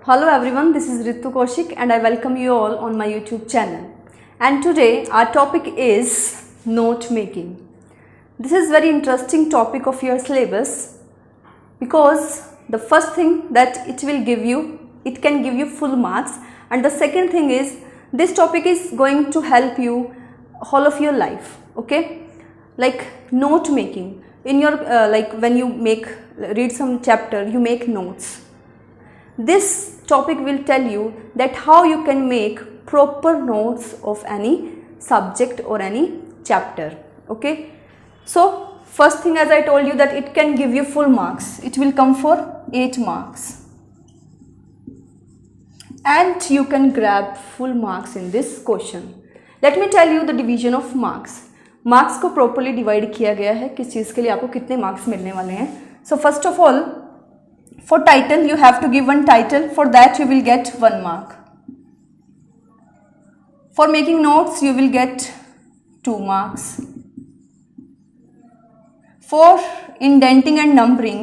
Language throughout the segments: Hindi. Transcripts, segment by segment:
Hello everyone, this is Ritu Kaushik and I welcome you all on my YouTube channel. And today our topic is note making. This is very interesting topic of your syllabus because the first thing that it can give you full marks, and the second thing is this topic is going to help you whole of your life. Okay, like note making in your when you read some chapter, you make notes. This topic will tell you that how you can make proper notes of any subject or any chapter. Okay, so first thing, as I told you, that it can give you full marks. It will come for 8 marks and you can grab full marks in this question. Let me tell you the division of marks. Marks को प्रॉपरली डिवाइड किया गया है किस चीज़ के लिए, आपको कितने मार्क्स मिलने वाले हैं. So first of all, for title you have to give one title. For that you will get 1 mark. For making notes you will get 2 marks. For indenting and numbering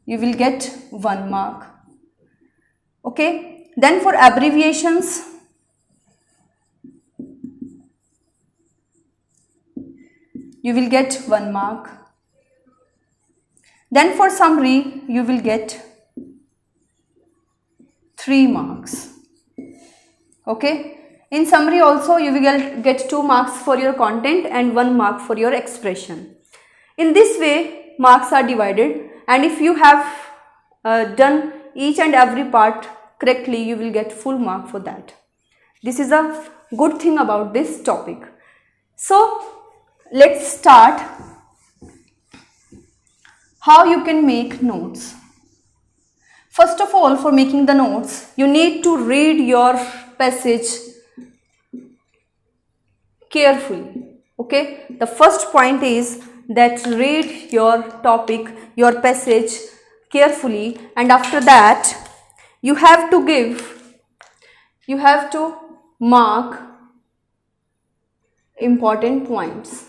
you will get 1 mark. Okay, then for abbreviations you will get 1 mark. Then for summary you will get 3 marks. Okay, in summary also you will get 2 marks for your content and 1 mark for your expression. In this way marks are divided, and if you have done each and every part correctly, you will get full mark for that. This is a good thing about this topic. So let's start how you can make notes. First of all, for making the notes, you need to read your passage carefully. Okay, the first point is that read your topic, your passage carefully, and after that you have to mark important points.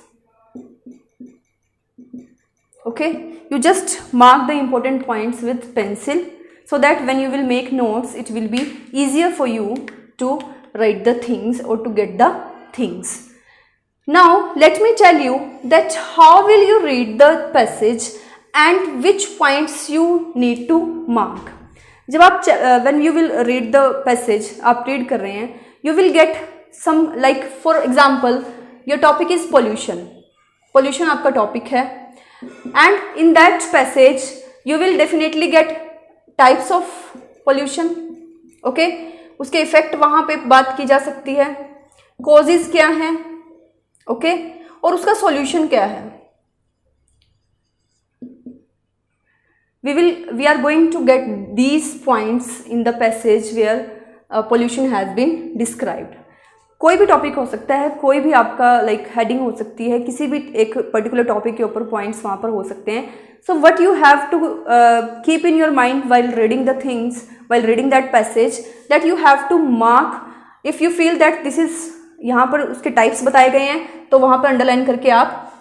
Okay, you just mark the important points with pencil so that when you will make notes it will be easier for you to write the things or to get the things. Now let me tell you that how will you read the passage and which points you need to mark. जब आप when you will read the passage, आप read कर रहे हैं, you will get some, like for example your topic is pollution आपका topic है, and in that passage you will definitely get types of pollution. okay, उसके इफेक्ट वहाँ पे बात की जा सकती है, causes क्या हैं, okay, और उसका solution क्या है. We are going to get these points in the passage where pollution has been described. कोई भी टॉपिक हो सकता है, कोई भी आपका हेडिंग हो सकती है, किसी भी एक पर्टिकुलर टॉपिक के ऊपर पॉइंट्स वहाँ पर हो सकते हैं. So what you have to keep in your mind while reading the things, while reading that passage, that you have to mark. if you feel that this is, यहाँ पर उसके टाइप्स बताए गए हैं तो वहाँ पर अंडरलाइन करके आप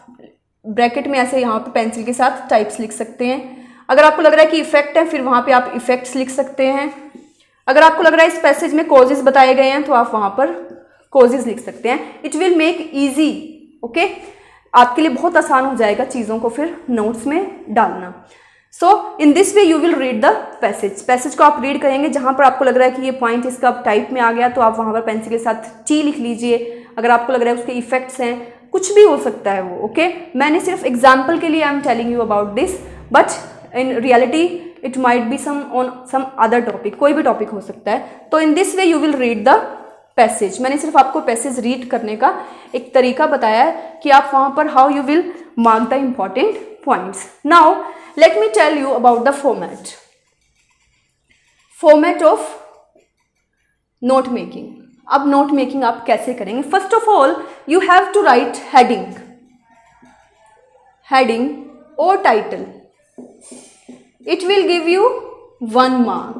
ब्रैकेट में ऐसे यहाँ पर पेंसिल के साथ टाइप्स लिख सकते हैं. अगर आपको लग रहा है कि इफेक्ट है, फिर वहाँ पे आप इफेक्ट्स लिख सकते हैं. अगर आपको लग रहा है इस पैसेज में कॉजेज बताए गए हैं तो आप वहाँ पर कॉजेज लिख सकते हैं. It will make easy. Okay, आपके लिए बहुत आसान हो जाएगा चीज़ों को फिर नोट्स में डालना. So in this way you will read the passage को आप रीड करेंगे. जहाँ पर आपको लग रहा है कि ये पॉइंट इसका टाइप में आ गया तो आप वहाँ पर पेंसिल के साथ टी लिख लीजिए. अगर आपको लग रहा है उसके इफेक्ट्स हैं, कुछ भी हो सकता है वो. ओके, मैंने सिर्फ एग्जाम्पल के लिए I am telling you about this, but in reality it might be on some other topic. कोई भी टॉपिक हो सकता है. तो in this way you will read the passage. मैंने सिर्फ आपको पैसेज रीड करने का एक तरीका बताया है कि आप वहाँ पर how you will mark the important points. Now let me tell you about the format of note making. अब note making आप कैसे करेंगे? First of all you have to write heading or title. It will give you 1 mark.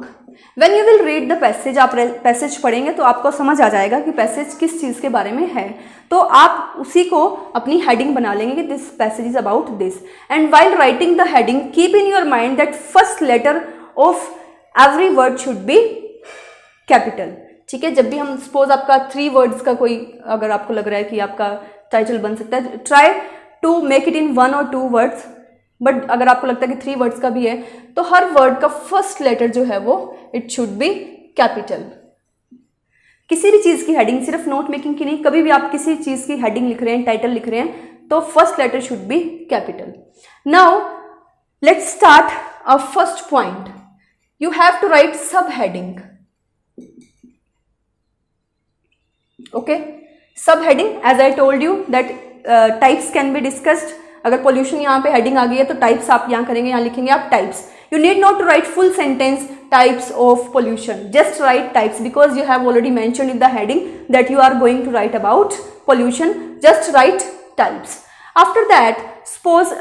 When you will read the passage, आप पैसेज पढ़ेंगे तो आपको समझ आ जाएगा कि पैसेज किस चीज़ के बारे में है, तो आप उसी को अपनी हेडिंग बना लेंगे कि this passage is about this. And while writing the heading keep in your mind that first letter of every word should be capital. ठीक है, जब भी हम सपोज आपका 3 वर्ड्स का कोई अगर आपको लग रहा है कि आपका टाइटल बन सकता है, try to make it in 1 or 2 words, but अगर आपको लगता है कि 3 वर्ड्स का भी है तो हर वर्ड का फर्स्ट लेटर जो है वो इट शुड बी कैपिटल। किसी भी चीज़ की हेडिंग, सिर्फ नोट मेकिंग की नहीं, कभी भी आप किसी चीज़ की हेडिंग लिख रहे हैं, टाइटल लिख रहे हैं, तो first letter should be capital. Now let's start a first point. You have to write sub heading. Okay, sub heading as I told you that types can be discussed. अगर पोल्यूशन यहाँ पे हेडिंग आ गई है तो टाइप्स आप यहाँ करेंगे, यहाँ लिखेंगे आप types. You need not to write full sentence types of pollution, just write types because you have already mentioned in the heading that you are going to write about pollution, just write types. After that suppose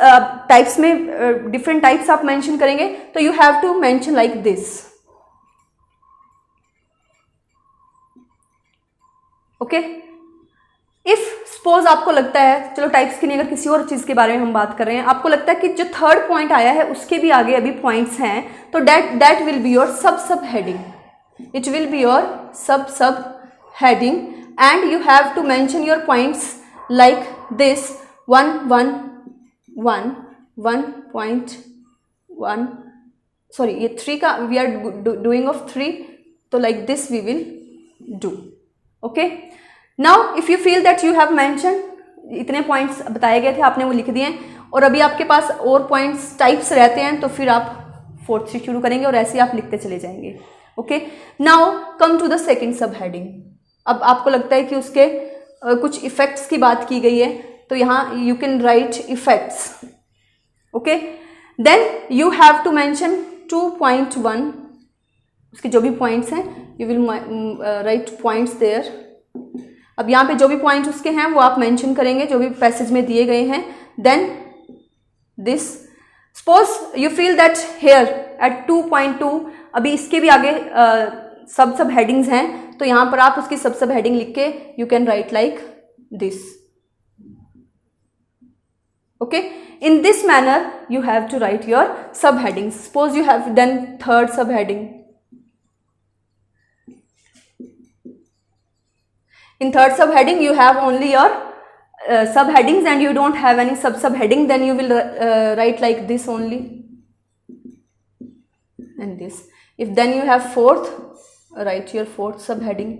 types में डिफरेंट टाइप्स आप मेंशन करेंगे तो you have to mention like this. Okay, if suppose आपको लगता है, चलो टाइप्स की नहीं, अगर किसी और चीज़ के बारे में हम बात कर रहे हैं, आपको लगता है कि जो 3rd पॉइंट आया है उसके भी आगे अभी पॉइंट्स हैं, तो that will be your sub heading. It will be your sub heading and you have to mention your points like this 1 1 1 1.1, sorry ये 3 का वी आर डूइंग ऑफ 3, तो like this we will do. Okay, now if you feel that you have mention, इतने पॉइंट्स बताए गए थे आपने वो लिख दिए और अभी आपके पास और पॉइंट्स टाइप्स रहते हैं, तो फिर आप 4th से शुरू करेंगे और ऐसे आप लिखते चले जाएंगे। Okay, now come to the second sub heading. अब आपको लगता है कि उसके कुछ इफेक्ट्स की बात की गई है, तो यहाँ you can write effects. Okay, then you have to mention 2.1, उसके जो भी पॉइंट्स हैं you will write points there. अब यहाँ पे जो भी पॉइंट उसके हैं वो आप मेंशन करेंगे जो भी पैसेज में दिए गए हैं। Then this, suppose you feel that here at 2.2, अभी इसके भी आगे सब हेडिंग्स हैं, तो यहाँ पर आप उसकी सब हेडिंग लिख के you can right like this. Okay, in this manner you have to write your subheadings. Suppose you have done 3rd subheading. In 3rd subheading you have only your subheadings and you don't have any subheading, then you will write like this only and this. If then you have 4th, write your 4th subheading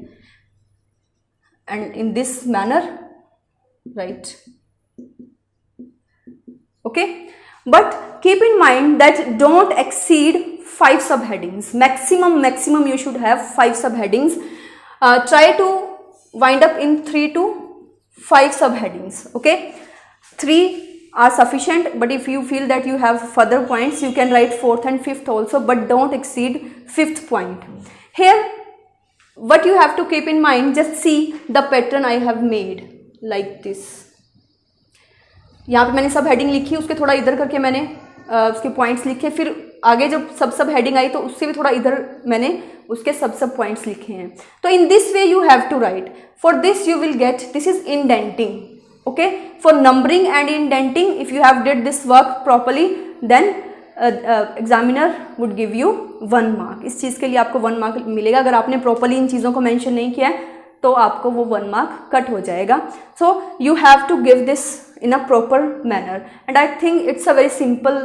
and in this manner write. Okay, but keep in mind that don't exceed 5 subheadings. Maximum you should have 5 subheadings. Try to wind up in 3 to 5 subheadings. Okay, 3 are sufficient, but if you feel that you have further points, you can write 4th and 5th also, but don't exceed 5th point. Here what you have to keep in mind, just see the pattern I have made like this. यहाँ पे मैंने सब हेडिंग लिखी, उसके थोड़ा इधर करके मैंने उसके पॉइंट्स लिखे, फिर आगे जब सब हेडिंग आई तो उससे भी थोड़ा इधर मैंने उसके सब पॉइंट्स लिखे हैं। तो in this way you have to write. For this you will get, this is indenting. Okay, for numbering and indenting if you have did this work properly then examiner would give you 1 mark. इस चीज़ के लिए आपको 1 मार्क मिलेगा। अगर आपने प्रॉपरली इन चीज़ों को मैंशन नहीं किया है तो आपको वो 1 मार्क कट हो जाएगा। So you have to give this in a proper manner and I think it's a very simple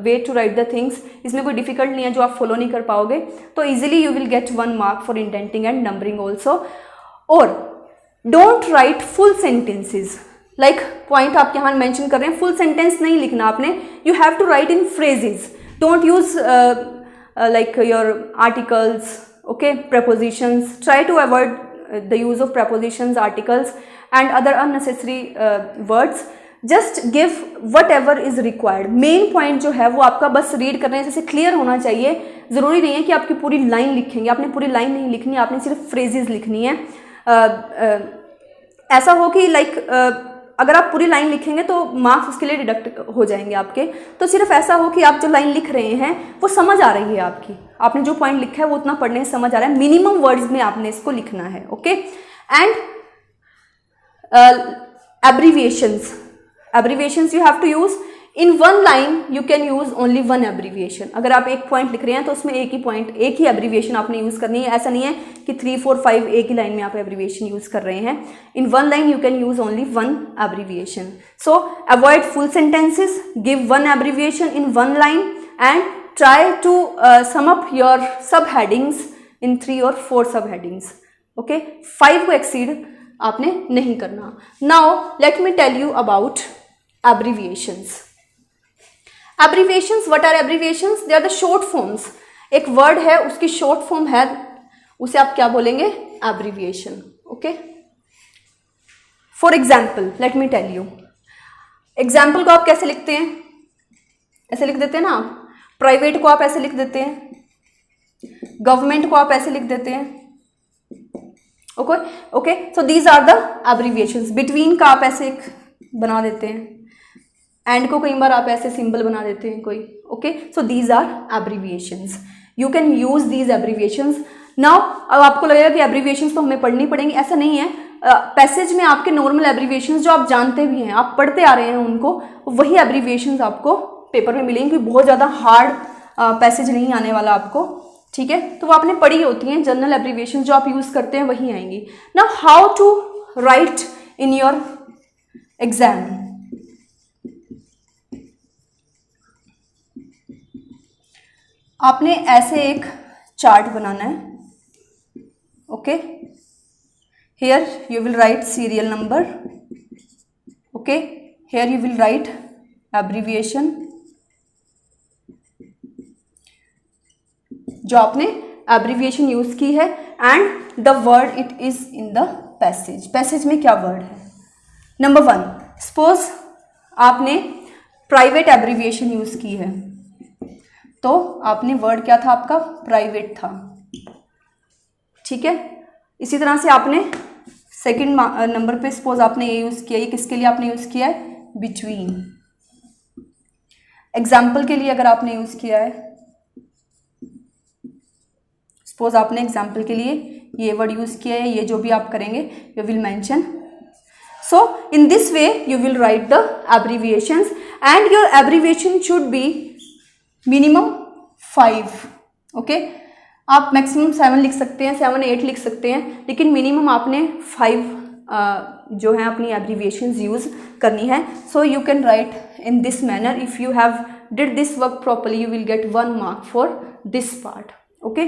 way to write the things. इसमें कोई difficult नहीं है जो आप follow नहीं कर पाओगे, तो easily you will get 1 mark for indenting and numbering also. और don't write full sentences like point आप यहाँ mention कर रहे हैं, full sentence नहीं लिखना आपने, you have to write in phrases. Don't use like your articles, okay, prepositions. Try to avoid the use of prepositions, articles and other unnecessary words. Just give whatever is required. Main point जो है वो आपका बस रीड करने हैं, जैसे क्लियर होना चाहिए। ज़रूरी नहीं है कि आपकी पूरी लाइन लिखेंगे, आपने पूरी लाइन नहीं लिखनी, आपने सिर्फ फ्रेजेस लिखनी है। ऐसा हो कि लाइक अगर आप पूरी लाइन लिखेंगे तो मार्क्स उसके लिए डिडक्ट हो जाएंगे आपके। तो सिर्फ ऐसा हो कि आप जो लाइन लिख रहे हैं वो समझ आ रही है आपकी, आपने जो पॉइंट लिखा है वो उतना पढ़ने से समझ आ रहा है, मिनिमम वर्ड्स में आपने इसको लिखना है। Okay, and abbreviations you have to use in one line, you can use only one abbreviation. अगर आप एक पॉइंट लिख रहे हैं तो उसमें एक ही एब्रीविएशन आपने यूज करनी है। ऐसा नहीं है कि 3, 4, 5 एक ही लाइन में आप एब्रीविएशन यूज कर रहे हैं। In one line you can use only one abbreviation. So avoid full sentences, give one abbreviation in one line and try to sum up your sub headings in 3 or 4 सब हेडिंग्स। ओके, 5 को एक्सीड आपने नहीं करना। Now let me tell you about abbreviations. Abbreviations, what are abbreviations? They are the short forms. एक वर्ड है उसकी शॉर्ट फॉर्म है, उसे आप क्या बोलेंगे? Abbreviation. Okay, for example let me tell you, example को आप कैसे लिखते हैं? ऐसे लिख देते हैं ना आप। प्राइवेट को आप ऐसे लिख देते हैं, गवर्नमेंट को आप ऐसे लिख देते हैं। Okay, so these are the abbreviations. Between का आप ऐसे एक बना देते हैं, एंड को कई बार आप ऐसे सिंबल बना देते हैं कोई। Okay, so these are abbreviations, you can use these abbreviations. Now अब आपको लगेगा कि एब्रीविएशंस तो हमें पढ़नी पड़ेंगी, ऐसा नहीं है। पैसेज में आपके नॉर्मल एब्रीविएशंस जो आप जानते भी हैं, आप पढ़ते आ रहे हैं उनको, वही एब्रीविएशंस आपको पेपर में मिलेंगी। बहुत ज़्यादा हार्ड पैसेज नहीं आने वाला आपको, ठीक है? तो वो आपने पढ़ी होती हैं, जनरल एब्रीविएशन जो आप यूज़ करते हैं वही आएंगी। Now how to write in your exam. आपने ऐसे एक चार्ट बनाना है। Okay, here you will write serial number. Okay, here you will write abbreviation जो आपने एब्रीविएशन यूज की है, and the word it is in the passage. Passage में क्या वर्ड है? नंबर 1, सपोज आपने प्राइवेट एब्रीविएशन यूज की है, तो आपने वर्ड क्या था आपका? प्राइवेट था, ठीक है? इसी तरह से आपने सेकंड नंबर पे सपोज आपने ये यूज किया, ये किसके लिए आपने यूज किया है? बिटवीन। एग्जाम्पल के लिए अगर आपने यूज किया है, सपोज आपने एग्जाम्पल के लिए ये वर्ड यूज किया है, ये जो भी आप करेंगे you will mention. So in this way you will right the abbreviations, and your abbreviation should be minimum 5। Okay, आप मैक्सिमम 7 लिख सकते हैं, 7, 8 लिख सकते हैं, लेकिन मिनिमम आपने 5 जो है अपनी एब्रीविएशंस यूज करनी है। So you can write in this manner. If you have did this work properly you will get 1 mark for this part. Okay,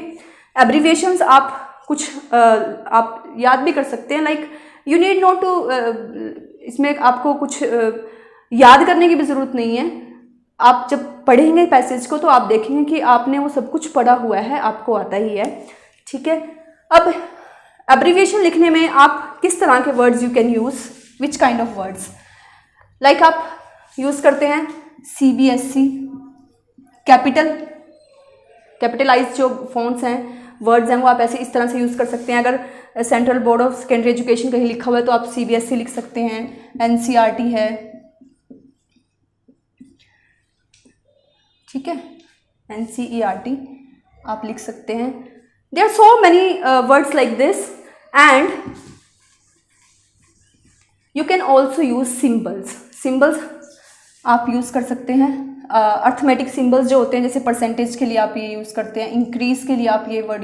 abbreviations आप कुछ आप याद भी कर सकते हैं, like you need not to, इसमें आपको कुछ याद करने की भी ज़रूरत नहीं है। आप जब पढ़ेंगे पैसेज को तो आप देखेंगे कि आपने वो सब कुछ पढ़ा हुआ है, आपको आता ही है, ठीक है? अब एब्रीविएशन लिखने में आप किस तरह के words you can use, which kind of words? Like आप यूज़ करते हैं CBSE, कैपिटलाइज जो फॉन्ट्स हैं, वर्ड्स हैं, वो आप ऐसे इस तरह से यूज़ कर सकते हैं। अगर central board of secondary education कहीं लिखा हुआ है तो आप CBSE लिख सकते हैं। NCERT है, ठीक है? NCERT आप लिख सकते हैं। There are so many words like this, and you can also use symbols. Symbols आप यूज़ कर सकते हैं। अर्थमेटिक सिंबल्स जो होते हैं, जैसे परसेंटेज के लिए आप ये यूज़ करते हैं, इंक्रीज के लिए आप ये वर्ड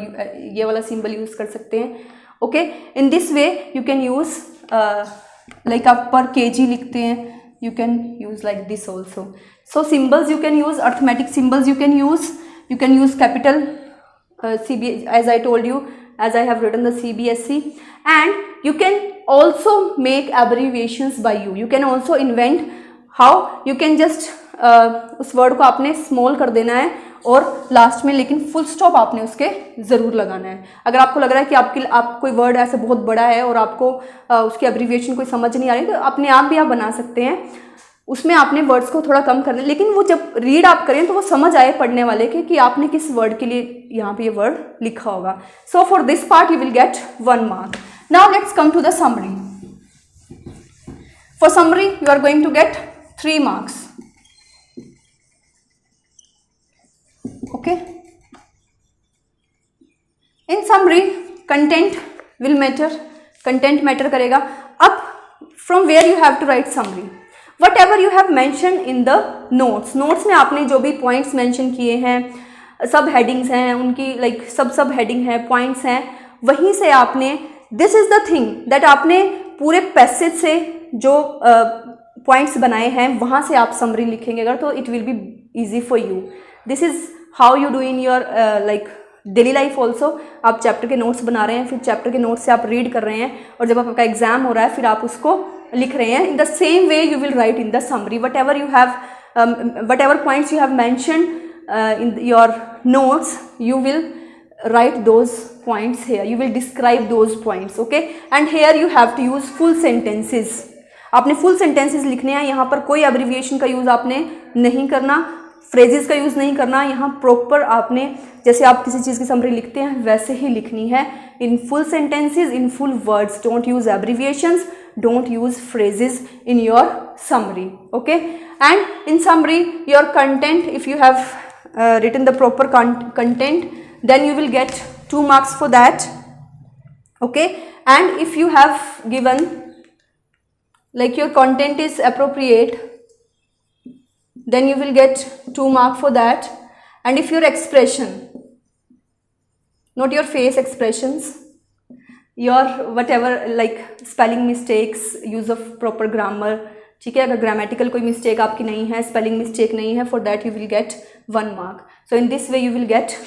ये वाला सिंबल यूज़ कर सकते हैं। Okay, in this way you can use, like आप पर kg लिखते हैं, you can use like this also. So symbols you can use, arithmetic symbols you can use capital as I told you, as I have written the CBSE, and you can also make abbreviations by you can also invent how you can just उस वर्ड को आपने स्मॉल कर देना है और लास्ट में लेकिन फुल स्टॉप आपने उसके ज़रूर लगाना है। अगर आपको लग रहा है कि आप कोई वर्ड ऐसे बहुत बड़ा है और आपको उसकी एब्रीविएशन कोई समझ नहीं आ रही, तो अपने आप भी आप बना सकते हैं। उसमें आपने वर्ड्स को थोड़ा कम करना है, लेकिन वो जब रीड आप करें तो वो समझ आए पढ़ने वाले के कि आपने किस वर्ड के लिए यहाँ पे ये वर्ड लिखा होगा। So for this part you will get 1 mark. Now let's come to the summary. For summary, you are going to get 3 marks. Okay. In summary, content will matter. Content matter करेगा. अब from where you have to write summary. Whatever you have mentioned in the notes. Notes में आपने जो भी points mention किए हैं, सब headings हैं, उनकी like सब heading है, points हैं, वहीं से आपने this is the thing that आपने पूरे passage से जो points बनाए हैं वहाँ से आप summary लिखेंगे अगर तो it will be easy for you. This is how you do in your like daily life also. आप चैप्टर के नोट्स बना रहे हैं, फिर चैप्टर के नोट्स से आप रीड कर रहे हैं, और जब आपका एग्जाम हो रहा है फिर आप उसको लिख रहे हैं. In the same way you will right in the summary what ever points you have mention in your notes, you will write those points here, you will describe those points. Okay, and here you have to use full sentences. आपने full sentences लिखने हैं. यहाँ पर कोई abbreviation का यूज़ आपने नहीं करना, phrases का यूज़ नहीं करना. यहाँ proper आपने जैसे आप किसी चीज़ की समरी लिखते हैं वैसे ही लिखनी है. In full sentences, in full words. Don't use abbreviations, don't use phrases in your summary. Okay, and in summary your content, if you have written the proper content, then you will get 2 marks for that. Okay, and if you have given like your content is appropriate, then you will get 2 marks for that. And if your expression, not your face expressions, your whatever like spelling mistakes, use of proper grammar, ठीक है, अगर grammatical कोई mistake आपकी नहीं है, spelling mistake नहीं है, for that you will get 1 mark. So in this way you will get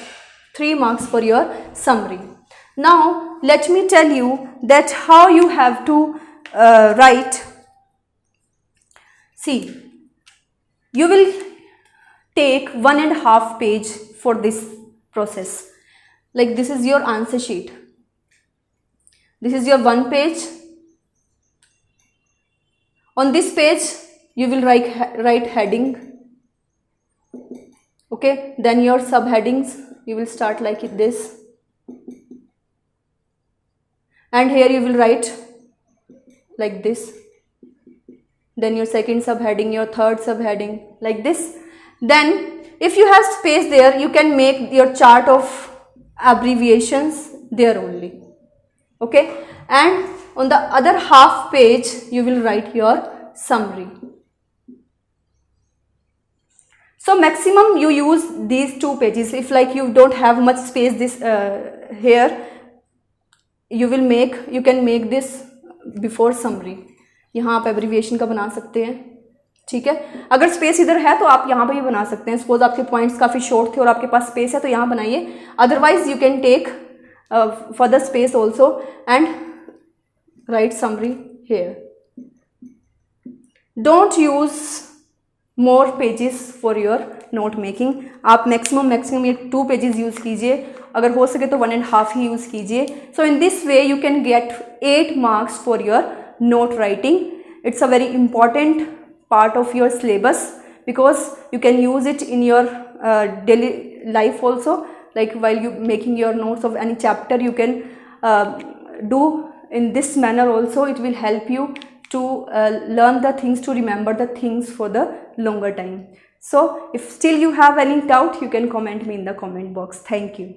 3 marks for your summary. Now let me tell you that how you have to write. See, you will take 1.5 page for this process. Like this is your answer sheet. This is your 1 page. On this page you will write heading. Okay, then your subheadings. You will start like this, and here you will write like this. Then your second subheading, your third subheading, like this. Then if you have space there, you can make your chart of abbreviations there only. Okay, and on the other half page you will write your summary. So maximum you use these 2 pages. If like you don't have much space this here, you can make this before summary. यहाँ आप abbreviation का बना सकते हैं. ठीक है, अगर स्पेस इधर है तो आप यहाँ पे भी बना सकते हैं. सपोज आपके पॉइंट्स काफ़ी शॉर्ट थे और आपके पास स्पेस है तो यहाँ बनाइए. Otherwise you can take further space also and write summary here. Don't use more pages for your note making. आप मैक्सिमम ये 2 पेजेस यूज़ कीजिए. अगर हो सके तो 1.5 ही यूज़ कीजिए. So in this way you can get 8 marks for your note writing. It's a very important part of your syllabus because you can use it in your daily life also. Like while you making your notes of any chapter, you can do in this manner also. It will help you to learn the things, to remember the things for the longer time. So if still you have any doubt, you can comment me in the comment box. Thank you.